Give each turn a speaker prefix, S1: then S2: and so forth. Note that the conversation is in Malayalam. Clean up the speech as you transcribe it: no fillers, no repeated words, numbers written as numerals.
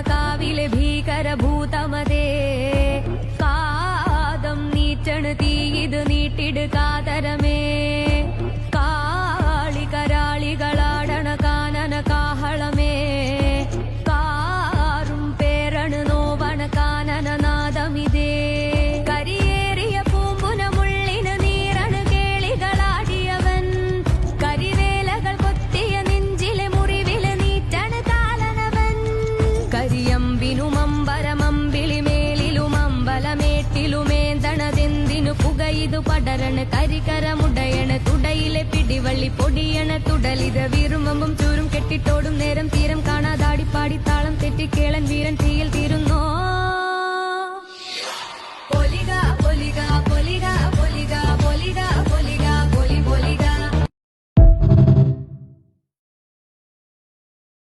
S1: കാവിലെ ഭീകരഭൂതമതേ കാതം നീറ്റണ് തീയിത് നീട്ടിട് കാതരമേ കാളികരാളികളാടണ കാനന കാഹളമേ കാറും പേരണു നോവണ കാനനനാദമിതേ കരിയേറിയ പൂമ്പുനമുള്ളിന് നീരണു കേളികളാടിയവൻ കരിവേലകൾ കൊത്തിയ നെഞ്ചിലെ മുറിവില് നീറ്റണ് കാലനവൻ കരിയമ്പിനുമമ്പരമമ്പിളിമേലിലുമമ്പലമേട്ടിലുമേന്തണതെന്തിനു പുകയിതു പടരണ കരികരമുടയണ തുടയിലെ പിടിവള്ളി പൊടിയണ തുടലിത വീറുമ്പും ചൂരും കെട്ടിട്ടോടും നേരം തീരം കാണാതാടിപ്പാടി താളം തെറ്റി കേളൻ വീരൻ